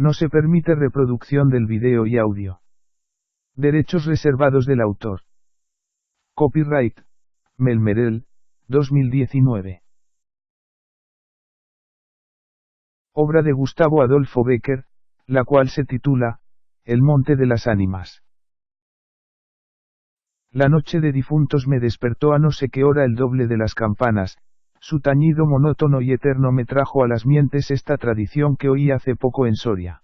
No se permite reproducción del video y audio. Derechos reservados del autor. Copyright, Melmerel, 2019. Obra de Gustavo Adolfo Bécquer, la cual se titula, El monte de las ánimas. La noche de difuntos me despertó a no sé qué hora el doble de las campanas, su tañido monótono y eterno me trajo a las mientes esta tradición que oí hace poco en Soria.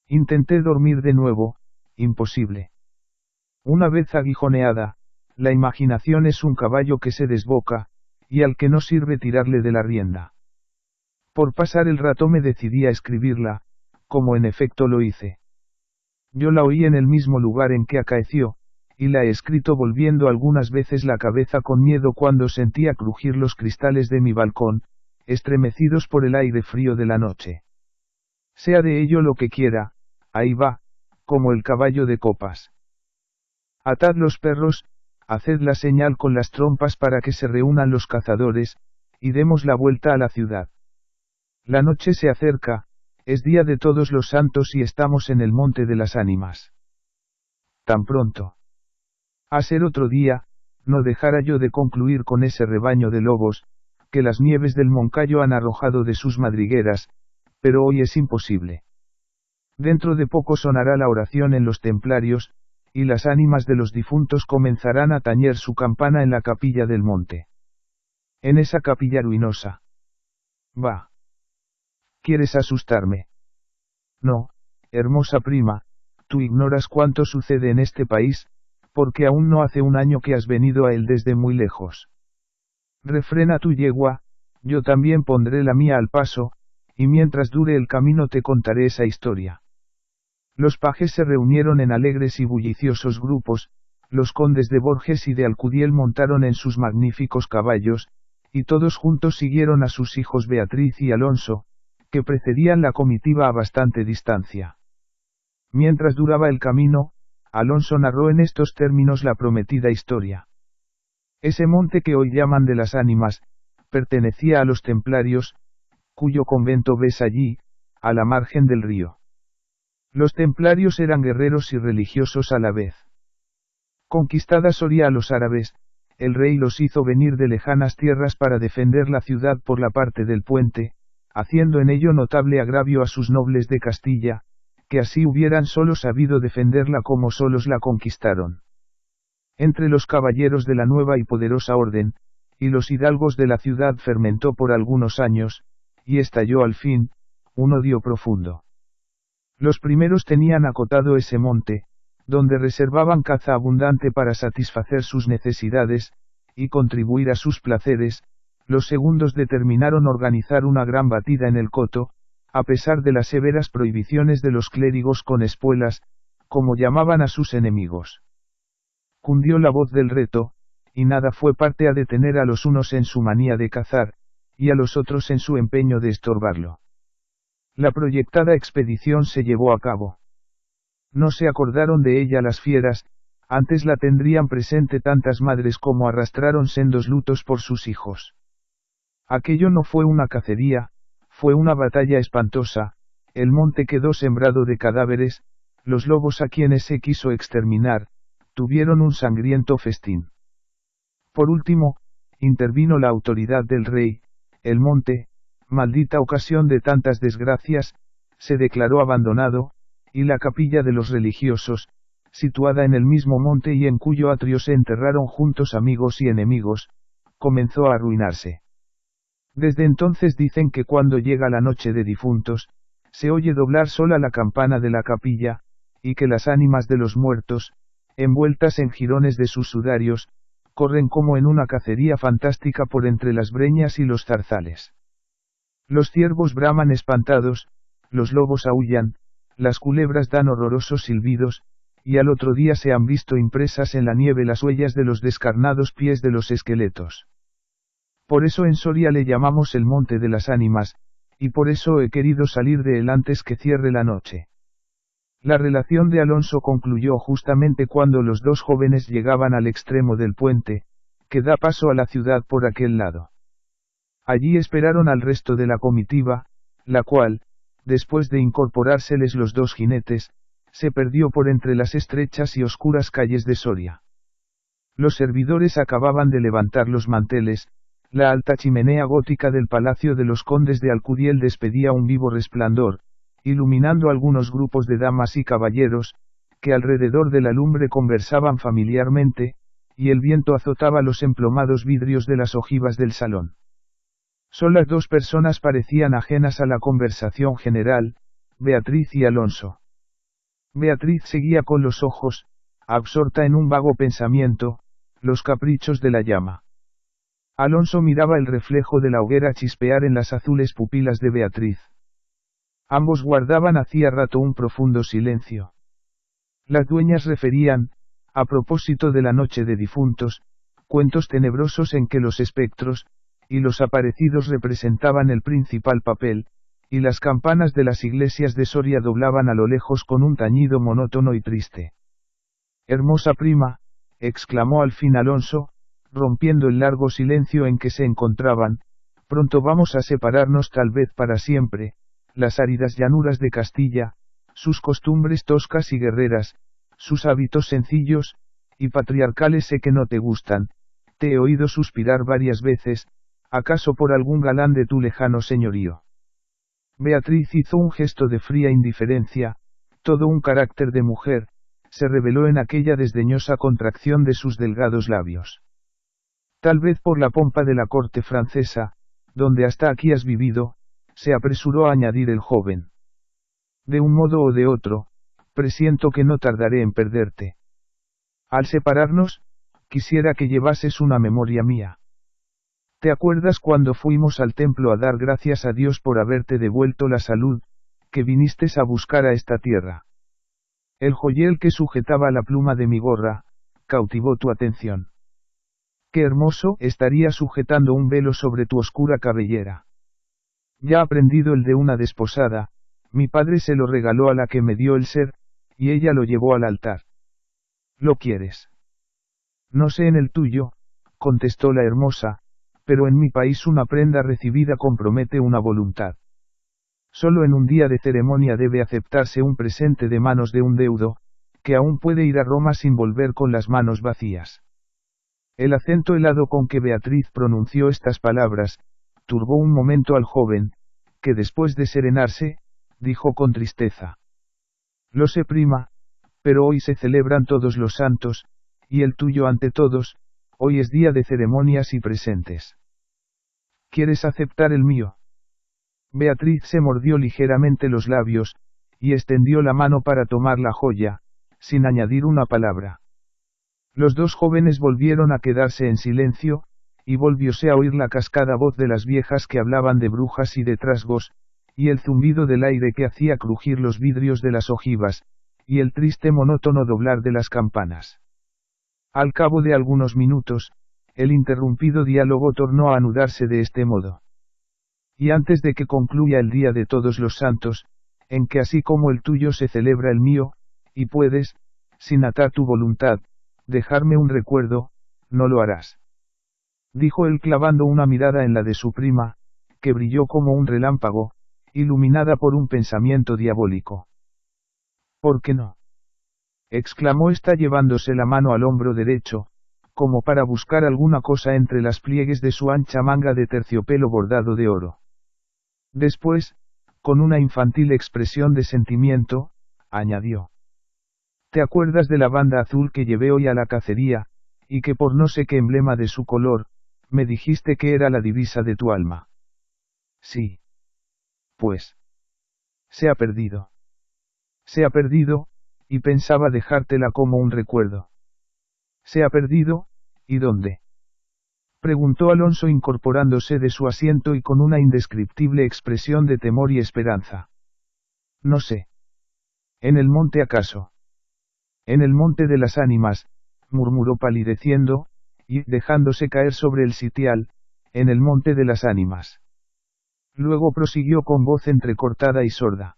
Intenté dormir de nuevo, imposible. Una vez aguijoneada, la imaginación es un caballo que se desboca, y al que no sirve tirarle de la rienda. Por pasar el rato me decidí a escribirla, como en efecto lo hice. Yo la oí en el mismo lugar en que acaeció, y la he escrito volviendo algunas veces la cabeza con miedo cuando sentía crujir los cristales de mi balcón, estremecidos por el aire frío de la noche. Sea de ello lo que quiera, ahí va, como el caballo de copas. Atad los perros, haced la señal con las trompas para que se reúnan los cazadores, y demos la vuelta a la ciudad. La noche se acerca, es día de todos los santos y estamos en el monte de las ánimas. Tan pronto. A ser otro día, no dejara yo de concluir con ese rebaño de lobos, que las nieves del Moncayo han arrojado de sus madrigueras, pero hoy es imposible. Dentro de poco sonará la oración en los templarios, y las ánimas de los difuntos comenzarán a tañer su campana en la capilla del monte. En esa capilla ruinosa. Va. ¿Quieres asustarme? No, hermosa prima, tú ignoras cuánto sucede en este país, porque aún no hace un año que has venido a él desde muy lejos. Refrena tu yegua, yo también pondré la mía al paso, y mientras dure el camino te contaré esa historia. Los pajes se reunieron en alegres y bulliciosos grupos, los condes de Borges y de Alcudiel montaron en sus magníficos caballos, y todos juntos siguieron a sus hijos Beatriz y Alonso, que precedían la comitiva a bastante distancia. Mientras duraba el camino, Alonso narró en estos términos la prometida historia. Ese monte que hoy llaman de las ánimas, pertenecía a los templarios, cuyo convento ves allí, a la margen del río. Los templarios eran guerreros y religiosos a la vez. Conquistada Soria a los árabes, el rey los hizo venir de lejanas tierras para defender la ciudad por la parte del puente, haciendo en ello notable agravio a sus nobles de Castilla, que así hubieran solo sabido defenderla como solos la conquistaron. Entre los caballeros de la nueva y poderosa orden, y los hidalgos de la ciudad fermentó por algunos años, y estalló al fin, un odio profundo. Los primeros tenían acotado ese monte, donde reservaban caza abundante para satisfacer sus necesidades, y contribuir a sus placeres, los segundos determinaron organizar una gran batida en el coto, a pesar de las severas prohibiciones de los clérigos con espuelas, como llamaban a sus enemigos. Cundió la voz del reto, y nada fue parte a detener a los unos en su manía de cazar, y a los otros en su empeño de estorbarlo. La proyectada expedición se llevó a cabo. No se acordaron de ella las fieras, antes la tendrían presente tantas madres como arrastraron sendos lutos por sus hijos. Aquello no fue una cacería, fue una batalla espantosa, el monte quedó sembrado de cadáveres, los lobos a quienes se quiso exterminar, tuvieron un sangriento festín. Por último, intervino la autoridad del rey, el monte, maldita ocasión de tantas desgracias, se declaró abandonado, y la capilla de los religiosos, situada en el mismo monte y en cuyo atrio se enterraron juntos amigos y enemigos, comenzó a arruinarse. Desde entonces dicen que cuando llega la noche de difuntos, se oye doblar sola la campana de la capilla, y que las ánimas de los muertos, envueltas en jirones de sus sudarios, corren como en una cacería fantástica por entre las breñas y los zarzales. Los ciervos braman espantados, los lobos aúllan, las culebras dan horrorosos silbidos, y al otro día se han visto impresas en la nieve las huellas de los descarnados pies de los esqueletos. Por eso en Soria le llamamos el monte de las ánimas, y por eso he querido salir de él antes que cierre la noche. La relación de Alonso concluyó justamente cuando los dos jóvenes llegaban al extremo del puente, que da paso a la ciudad por aquel lado. Allí esperaron al resto de la comitiva, la cual, después de incorporárseles los dos jinetes, se perdió por entre las estrechas y oscuras calles de Soria. Los servidores acababan de levantar los manteles, la alta chimenea gótica del Palacio de los Condes de Alcudiel despedía un vivo resplandor, iluminando algunos grupos de damas y caballeros, que alrededor de la lumbre conversaban familiarmente, y el viento azotaba los emplomados vidrios de las ojivas del salón. Solas dos personas parecían ajenas a la conversación general, Beatriz y Alonso. Beatriz seguía con los ojos, absorta en un vago pensamiento, los caprichos de la llama. Alonso miraba el reflejo de la hoguera chispear en las azules pupilas de Beatriz. Ambos guardaban hacía rato un profundo silencio. Las dueñas referían, a propósito de la noche de difuntos, cuentos tenebrosos en que los espectros, y los aparecidos representaban el principal papel, y las campanas de las iglesias de Soria doblaban a lo lejos con un tañido monótono y triste. «Hermosa prima», exclamó al fin Alonso, rompiendo el largo silencio en que se encontraban, «pronto vamos a separarnos tal vez para siempre, las áridas llanuras de Castilla, sus costumbres toscas y guerreras, sus hábitos sencillos, y patriarcales sé que no te gustan, te he oído suspirar varias veces, acaso por algún galán de tu lejano señorío». Beatriz hizo un gesto de fría indiferencia, todo un carácter de mujer, se reveló en aquella desdeñosa contracción de sus delgados labios. Tal vez por la pompa de la corte francesa, donde hasta aquí has vivido, se apresuró a añadir el joven. De un modo o de otro, presiento que no tardaré en perderte. Al separarnos, quisiera que llevases una memoria mía. ¿Te acuerdas cuando fuimos al templo a dar gracias a Dios por haberte devuelto la salud, que viniste a buscar a esta tierra? El joyel que sujetaba la pluma de mi gorra, cautivó tu atención. Qué hermoso estaría sujetando un velo sobre tu oscura cabellera. Ya aprendido el de una desposada, mi padre se lo regaló a la que me dio el ser, y ella lo llevó al altar. ¿Lo quieres? No sé en el tuyo, contestó la hermosa, pero en mi país una prenda recibida compromete una voluntad. Solo en un día de ceremonia debe aceptarse un presente de manos de un deudo, que aún puede ir a Roma sin volver con las manos vacías. El acento helado con que Beatriz pronunció estas palabras, turbó un momento al joven, que después de serenarse, dijo con tristeza. Lo sé prima, pero hoy se celebran todos los santos, y el tuyo ante todos, hoy es día de ceremonias y presentes. ¿Quieres aceptar el mío? Beatriz se mordió ligeramente los labios, y extendió la mano para tomar la joya, sin añadir una palabra. Los dos jóvenes volvieron a quedarse en silencio, y volvióse a oír la cascada voz de las viejas que hablaban de brujas y de trasgos, y el zumbido del aire que hacía crujir los vidrios de las ojivas, y el triste monótono doblar de las campanas. Al cabo de algunos minutos, el interrumpido diálogo tornó a anudarse de este modo. Y antes de que concluya el día de todos los santos, en que así como el tuyo se celebra el mío, y puedes, sin atar tu voluntad, dejarme un recuerdo, no lo harás. Dijo él clavando una mirada en la de su prima, que brilló como un relámpago, iluminada por un pensamiento diabólico. ¿Por qué no? Exclamó ésta llevándose la mano al hombro derecho, como para buscar alguna cosa entre las pliegues de su ancha manga de terciopelo bordado de oro. Después, con una infantil expresión de sentimiento, añadió. ¿Te acuerdas de la banda azul que llevé hoy a la cacería, y que por no sé qué emblema de su color, me dijiste que era la divisa de tu alma? Sí. Pues. Se ha perdido. Se ha perdido, y pensaba dejártela como un recuerdo. ¿Se ha perdido? ¿Y dónde? Preguntó Alonso incorporándose de su asiento y con una indescriptible expresión de temor y esperanza. No sé. ¿En el monte acaso? En el monte de las ánimas, murmuró palideciendo, y dejándose caer sobre el sitial, en el monte de las ánimas. Luego prosiguió con voz entrecortada y sorda.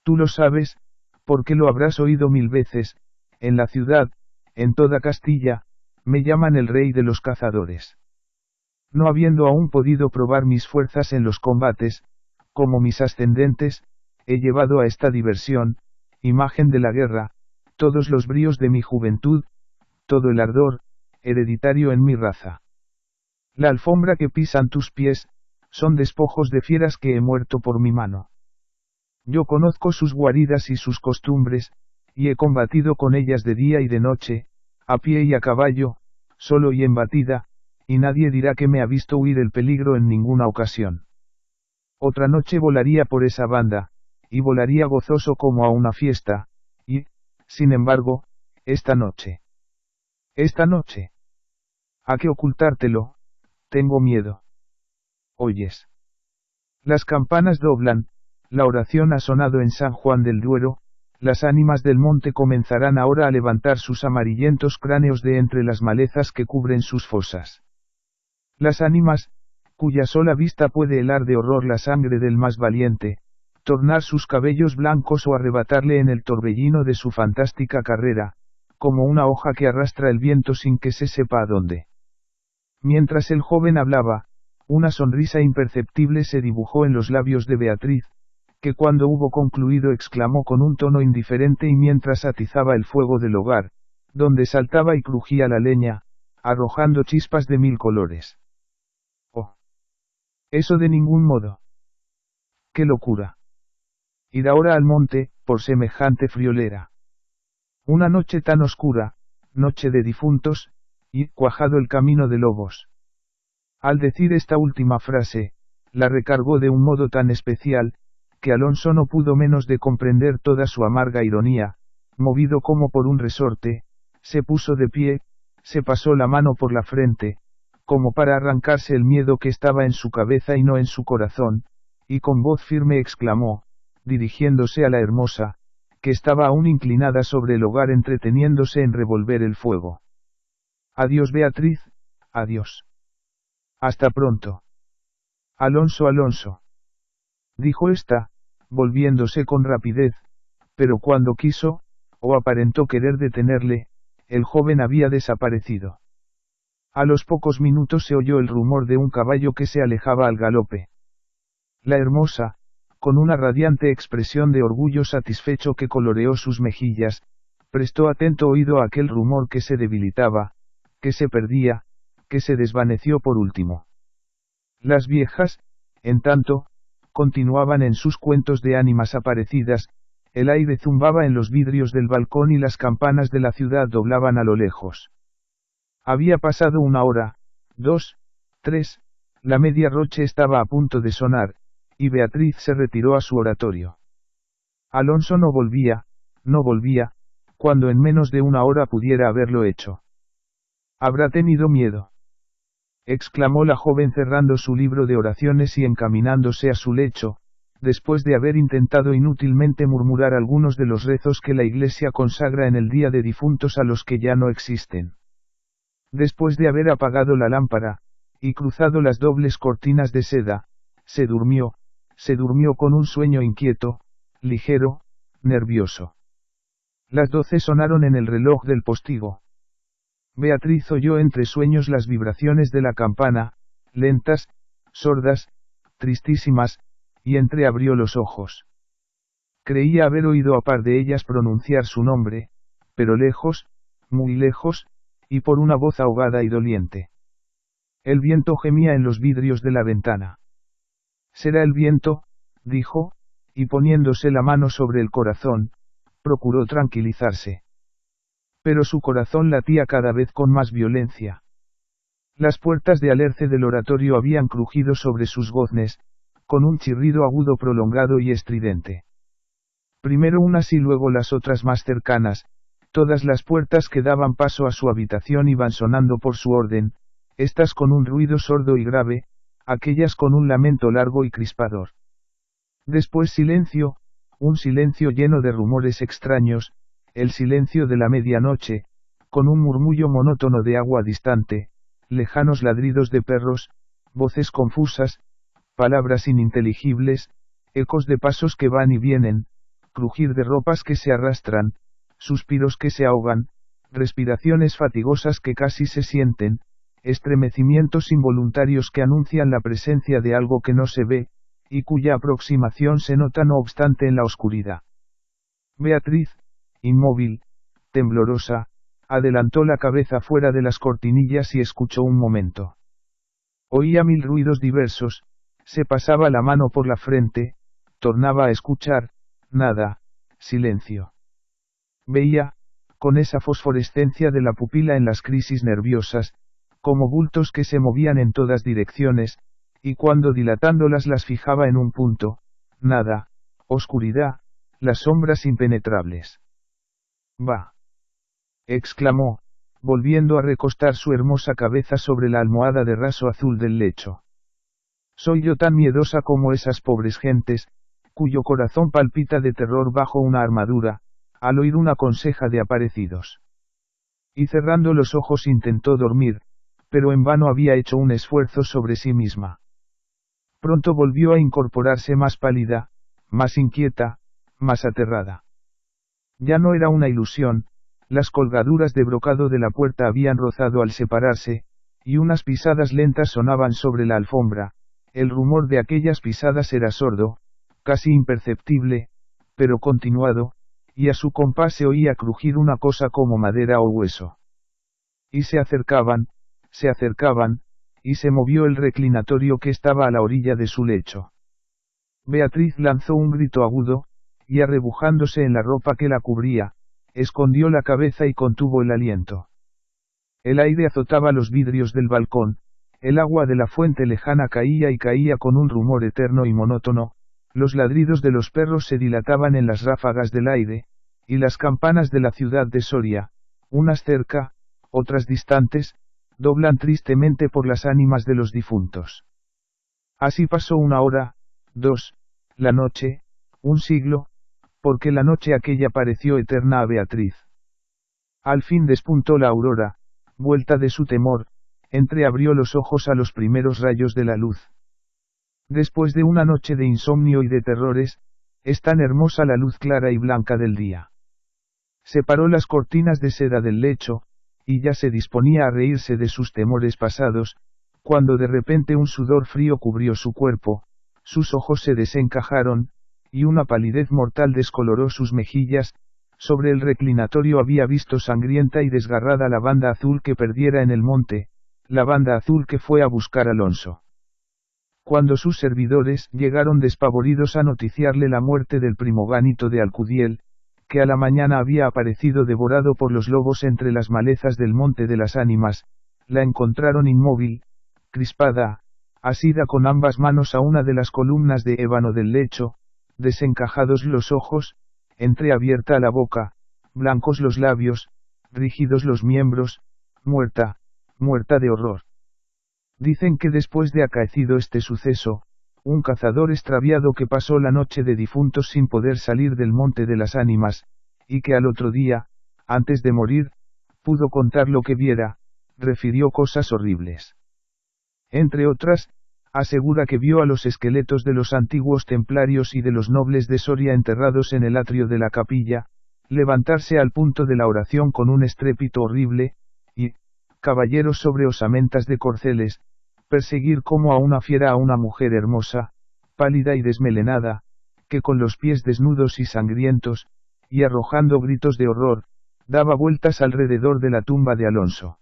Tú lo sabes, porque lo habrás oído 1000 veces, en la ciudad, en toda Castilla, me llaman el rey de los cazadores. No habiendo aún podido probar mis fuerzas en los combates, como mis ascendentes, he llevado a esta diversión, imagen de la guerra, todos los bríos de mi juventud, todo el ardor, hereditario en mi raza. La alfombra que pisan tus pies, son despojos de fieras que he muerto por mi mano. Yo conozco sus guaridas y sus costumbres, y he combatido con ellas de día y de noche, a pie y a caballo, solo y en batida, y nadie dirá que me ha visto huir el peligro en ninguna ocasión. Otra noche volaría por esa banda, y volaría gozoso como a una fiesta, y, sin embargo, esta noche. ¿A qué ocultártelo? Tengo miedo. ¿Oyes? Las campanas doblan, la oración ha sonado en San Juan del Duero, las ánimas del monte comenzarán ahora a levantar sus amarillentos cráneos de entre las malezas que cubren sus fosas. Las ánimas, cuya sola vista puede helar de horror la sangre del más valiente, tornar sus cabellos blancos o arrebatarle en el torbellino de su fantástica carrera, como una hoja que arrastra el viento sin que se sepa a dónde. Mientras el joven hablaba, una sonrisa imperceptible se dibujó en los labios de Beatriz, que cuando hubo concluido exclamó con un tono indiferente y mientras atizaba el fuego del hogar, donde saltaba y crujía la leña, arrojando chispas de 1000 colores. ¡Oh! Eso de ningún modo. ¡Qué locura! Ir ahora al monte, por semejante friolera. Una noche tan oscura, noche de difuntos, y cuajado el camino de lobos. Al decir esta última frase, la recargó de un modo tan especial, que Alonso no pudo menos de comprender toda su amarga ironía, movido como por un resorte, se puso de pie, se pasó la mano por la frente, como para arrancarse el miedo que estaba en su cabeza y no en su corazón, y con voz firme exclamó, dirigiéndose a la hermosa, que estaba aún inclinada sobre el hogar entreteniéndose en revolver el fuego. Adiós Beatriz, adiós. Hasta pronto. Alonso, dijo ésta, volviéndose con rapidez, pero cuando quiso, o aparentó querer detenerle, el joven había desaparecido. A los pocos minutos se oyó el rumor de un caballo que se alejaba al galope. La hermosa, con una radiante expresión de orgullo satisfecho que coloreó sus mejillas, prestó atento oído a aquel rumor que se debilitaba, que se perdía, que se desvaneció por último. Las viejas, en tanto, continuaban en sus cuentos de ánimas aparecidas, el aire zumbaba en los vidrios del balcón y las campanas de la ciudad doblaban a lo lejos. Había pasado 1 hora, 2, 3, la medianoche estaba a punto de sonar, y Beatriz se retiró a su oratorio. Alonso no volvía, cuando en menos de 1 hora pudiera haberlo hecho. ¿Habrá tenido miedo?, exclamó la joven cerrando su libro de oraciones y encaminándose a su lecho, después de haber intentado inútilmente murmurar algunos de los rezos que la Iglesia consagra en el día de difuntos a los que ya no existen. Después de haber apagado la lámpara, y cruzado las dobles cortinas de seda, se durmió con un sueño inquieto, ligero, nervioso. Las 12 sonaron en el reloj del postigo. Beatriz oyó entre sueños las vibraciones de la campana, lentas, sordas, tristísimas, y entreabrió los ojos. Creía haber oído a par de ellas pronunciar su nombre, pero lejos, muy lejos, y por una voz ahogada y doliente. El viento gemía en los vidrios de la ventana. «Será el viento», dijo, y poniéndose la mano sobre el corazón, procuró tranquilizarse. Pero su corazón latía cada vez con más violencia. Las puertas de alerce del oratorio habían crujido sobre sus goznes, con un chirrido agudo prolongado y estridente. Primero unas y luego las otras más cercanas, todas las puertas que daban paso a su habitación iban sonando por su orden, estas con un ruido sordo y grave, aquellas con un lamento largo y crispador. Después silencio, un silencio lleno de rumores extraños, el silencio de la medianoche, con un murmullo monótono de agua distante, lejanos ladridos de perros, voces confusas, palabras ininteligibles, ecos de pasos que van y vienen, crujir de ropas que se arrastran, suspiros que se ahogan, respiraciones fatigosas que casi se sienten, estremecimientos involuntarios que anuncian la presencia de algo que no se ve, y cuya aproximación se nota no obstante en la oscuridad. Beatriz, inmóvil, temblorosa, adelantó la cabeza fuera de las cortinillas y escuchó un momento. Oía mil ruidos diversos, se pasaba la mano por la frente, tornaba a escuchar, nada, silencio. Veía, con esa fosforescencia de la pupila en las crisis nerviosas, como bultos que se movían en todas direcciones, y cuando dilatándolas las fijaba en un punto, nada, oscuridad, las sombras impenetrables. «Bah», exclamó, volviendo a recostar su hermosa cabeza sobre la almohada de raso azul del lecho. «Soy yo tan miedosa como esas pobres gentes, cuyo corazón palpita de terror bajo una armadura, al oír una conseja de aparecidos». Y cerrando los ojos intentó dormir, pero en vano había hecho un esfuerzo sobre sí misma. Pronto volvió a incorporarse más pálida, más inquieta, más aterrada. Ya no era una ilusión, las colgaduras de brocado de la puerta habían rozado al separarse, y unas pisadas lentas sonaban sobre la alfombra. El rumor de aquellas pisadas era sordo, casi imperceptible, pero continuado, y a su compás se oía crujir una cosa como madera o hueso. Y se acercaban, y se movió el reclinatorio que estaba a la orilla de su lecho. Beatriz lanzó un grito agudo, y arrebujándose en la ropa que la cubría, escondió la cabeza y contuvo el aliento. El aire azotaba los vidrios del balcón, el agua de la fuente lejana caía y caía con un rumor eterno y monótono, los ladridos de los perros se dilataban en las ráfagas del aire, y las campanas de la ciudad de Soria, unas cerca, otras distantes, doblan tristemente por las ánimas de los difuntos. Así pasó una hora, dos, la noche, un siglo, porque la noche aquella pareció eterna a Beatriz. Al fin despuntó la aurora, vuelta de su temor, entreabrió los ojos a los primeros rayos de la luz. Después de una noche de insomnio y de terrores, es tan hermosa la luz clara y blanca del día. Separó las cortinas de seda del lecho, y ya se disponía a reírse de sus temores pasados, cuando de repente un sudor frío cubrió su cuerpo, sus ojos se desencajaron, y una palidez mortal descoloró sus mejillas. Sobre el reclinatorio había visto sangrienta y desgarrada la banda azul que perdiera en el monte, la banda azul que fue a buscar Alonso. Cuando sus servidores llegaron despavoridos a noticiarle la muerte del primogénito de Alcudiel, que a la mañana había aparecido devorado por los lobos entre las malezas del Monte de las Ánimas, la encontraron inmóvil, crispada, asida con ambas manos a una de las columnas de ébano del lecho, desencajados los ojos, entreabierta la boca, blancos los labios, rígidos los miembros, muerta, muerta de horror. Dicen que después de acaecido este suceso, un cazador extraviado que pasó la noche de difuntos sin poder salir del Monte de las Ánimas, y que al otro día, antes de morir, pudo contar lo que viera, refirió cosas horribles. Entre otras, asegura que vio a los esqueletos de los antiguos templarios y de los nobles de Soria enterrados en el atrio de la capilla, levantarse al punto de la oración con un estrépito horrible, y, caballeros sobre osamentas de corceles, perseguir como a una fiera a una mujer hermosa, pálida y desmelenada, que con los pies desnudos y sangrientos, y arrojando gritos de horror, daba vueltas alrededor de la tumba de Alonso.